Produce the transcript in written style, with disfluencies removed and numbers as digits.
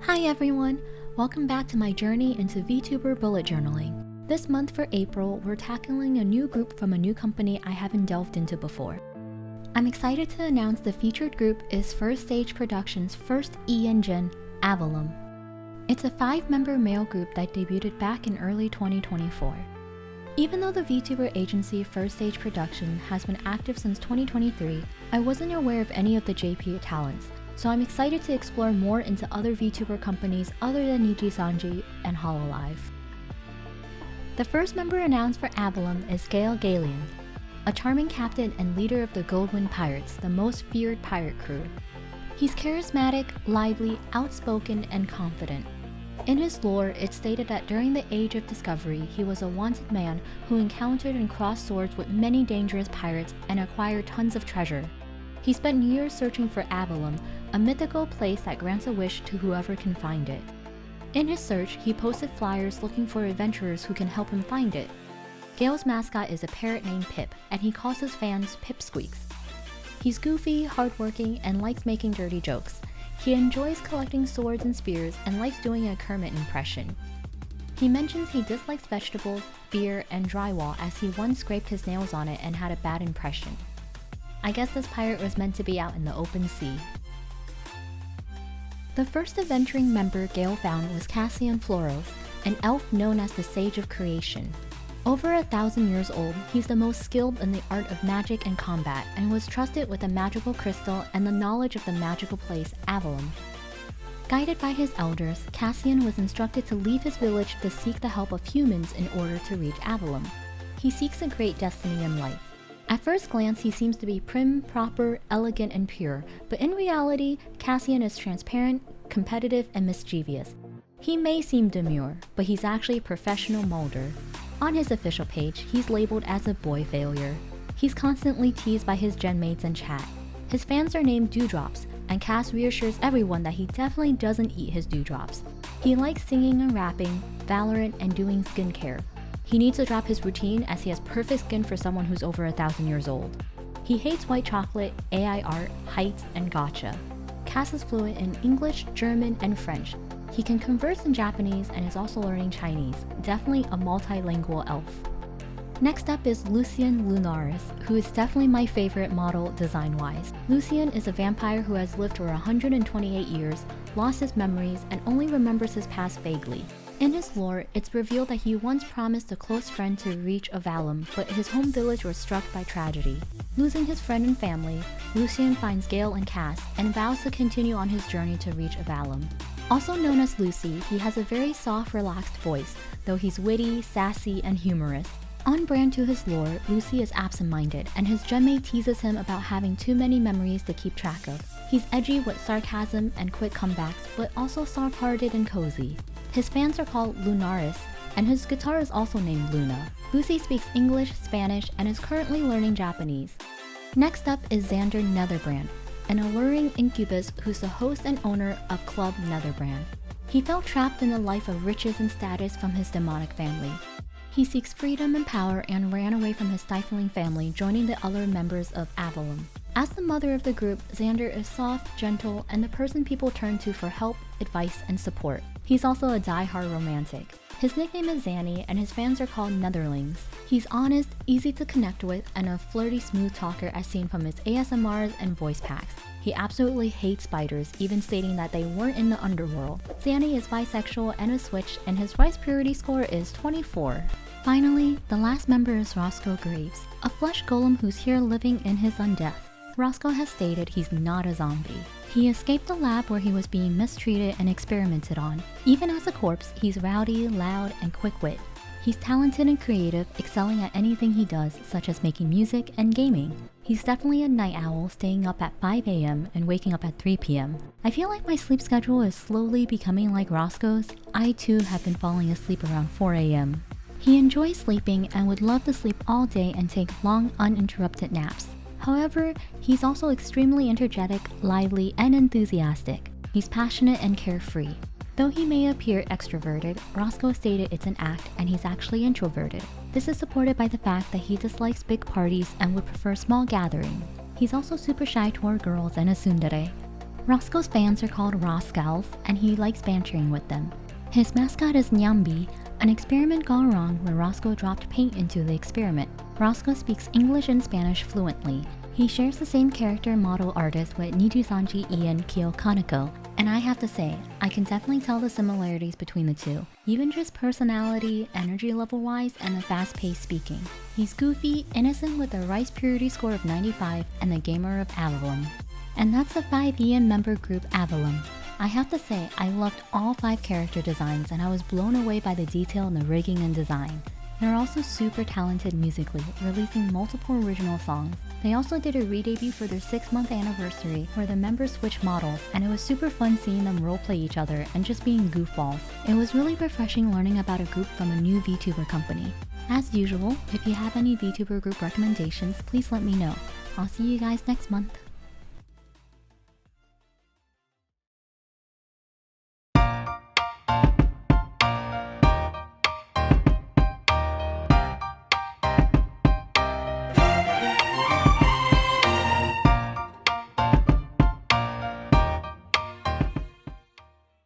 Hi everyone! Welcome back to my journey into VTuber bullet journaling. This month for April, we're tackling a new group from a new company I haven't delved into before. I'm excited to announce the featured group is First Stage Productions' first E-Engine, Avallum. It's a 5-member male group that debuted back in early 2024. Even though the VTuber agency First Stage Production has been active since 2023, I wasn't aware of any of the JP talents. So I'm excited to explore more into other VTuber companies other than Nijisanji and Hololive. The first member announced for Avallum is Gale Galian, a charming captain and leader of the Goldwind Pirates, the most feared pirate crew. He's charismatic, lively, outspoken, and confident. In his lore, it's stated that during the Age of Discovery, he was a wanted man who encountered and crossed swords with many dangerous pirates and acquired tons of treasure. He spent years searching for Avallum, a mythical place that grants a wish to whoever can find it. In his search, he posted flyers looking for adventurers who can help him find it. Gale's mascot is a parrot named Pip, and he calls his fans Pipsqueaks. He's goofy, hardworking, and likes making dirty jokes. He enjoys collecting swords and spears and likes doing a Kermit impression. He mentions he dislikes vegetables, beer, and drywall as he once scraped his nails on it and had a bad impression. I guess this pirate was meant to be out in the open sea. The first adventuring member Gale found was Cassian Floros, an elf known as the Sage of Creation. Over 1,000 years old, he's the most skilled in the art of magic and combat and was trusted with a magical crystal and the knowledge of the magical place Avallum. Guided by his elders, Cassian was instructed to leave his village to seek the help of humans in order to reach Avallum. He seeks a great destiny in life. At first glance, he seems to be prim, proper, elegant, and pure, but in reality, Cassian is transparent, competitive, and mischievous. He may seem demure, but he's actually a professional molder. On his official page, he's labeled as a boy failure. He's constantly teased by his genmates in chat. His fans are named Dewdrops, and Cass reassures everyone that he definitely doesn't eat his dewdrops. He likes singing and rapping, Valorant, and doing skincare. He needs to drop his routine as he has perfect skin for someone who's over 1,000 years old. He hates white chocolate, AI art, heights, and gacha. Cass is fluent in English, German, and French. He can converse in Japanese and is also learning Chinese, definitely a multilingual elf. Next up is Lucien Lunaris, who is definitely my favorite model design-wise. Lucien is a vampire who has lived for 128 years, lost his memories, and only remembers his past vaguely. In his lore, it's revealed that he once promised a close friend to reach Avallum, but his home village was struck by tragedy. Losing his friend and family, Lucien finds Gale and Cass and vows to continue on his journey to reach Avallum. Also known as Lucy, he has a very soft, relaxed voice, though he's witty, sassy, and humorous. On brand to his lore, Lucy is absent-minded, and his genmate teases him about having too many memories to keep track of. He's edgy with sarcasm and quick comebacks, but also soft-hearted and cozy. His fans are called Lunaris, and his guitar is also named Luna. Lucy speaks English, Spanish, and is currently learning Japanese. Next up is Xander Netherbrand, an alluring incubus who's the host and owner of Club Netherbrand. He felt trapped in a life of riches and status from his demonic family. He seeks freedom and power and ran away from his stifling family, joining the other members of Avallum. As the mother of the group, Xander is soft, gentle, and the person people turn to for help, advice, and support. He's also a die-hard romantic. His nickname is Zanny, and his fans are called Netherlings. He's honest, easy to connect with, and a flirty smooth talker as seen from his ASMRs and voice packs. He absolutely hates spiders, even stating that they weren't in the underworld. Zanny is bisexual and a switch, and his rice purity score is 24. Finally, the last member is Roscoe Graves, a flesh golem who's here living in his undeath. Roscoe has stated he's not a zombie. He escaped the lab where he was being mistreated and experimented on. Even as a corpse, he's rowdy, loud, and quick-wit. He's talented and creative, excelling at anything he does, such as making music and gaming. He's definitely a night owl, staying up at 5 AM and waking up at 3 PM. I feel like my sleep schedule is slowly becoming like Roscoe's. I too have been falling asleep around 4 AM. He enjoys sleeping and would love to sleep all day and take long, uninterrupted naps. However, he's also extremely energetic, lively, and enthusiastic. He's passionate and carefree. Though he may appear extroverted, Roscoe stated it's an act and he's actually introverted. This is supported by the fact that he dislikes big parties and would prefer small gatherings. He's also super shy toward girls and a tsundere. Roscoe's fans are called Roscals, and he likes bantering with them. His mascot is Nyambi, an experiment gone wrong where Roscoe dropped paint into the experiment. Roscoe speaks English and Spanish fluently. He shares the same character model artist with Nijisanji Ian Kyokaneko, and I have to say, I can definitely tell the similarities between the two, even just personality, energy level wise, and the fast-paced speaking. He's goofy, innocent with a rice purity score of 95, and the gamer of Avallum. And that's the 5 EN member group Avallum. I have to say, I loved all 5 character designs and I was blown away by the detail in the rigging and design. They're also super talented musically, releasing multiple original songs. They also did a re-debut for their 6-month anniversary where the members switched models, and it was super fun seeing them roleplay each other and just being goofballs. It was really refreshing learning about a group from a new VTuber company. As usual, if you have any VTuber group recommendations, please let me know. I'll see you guys next month.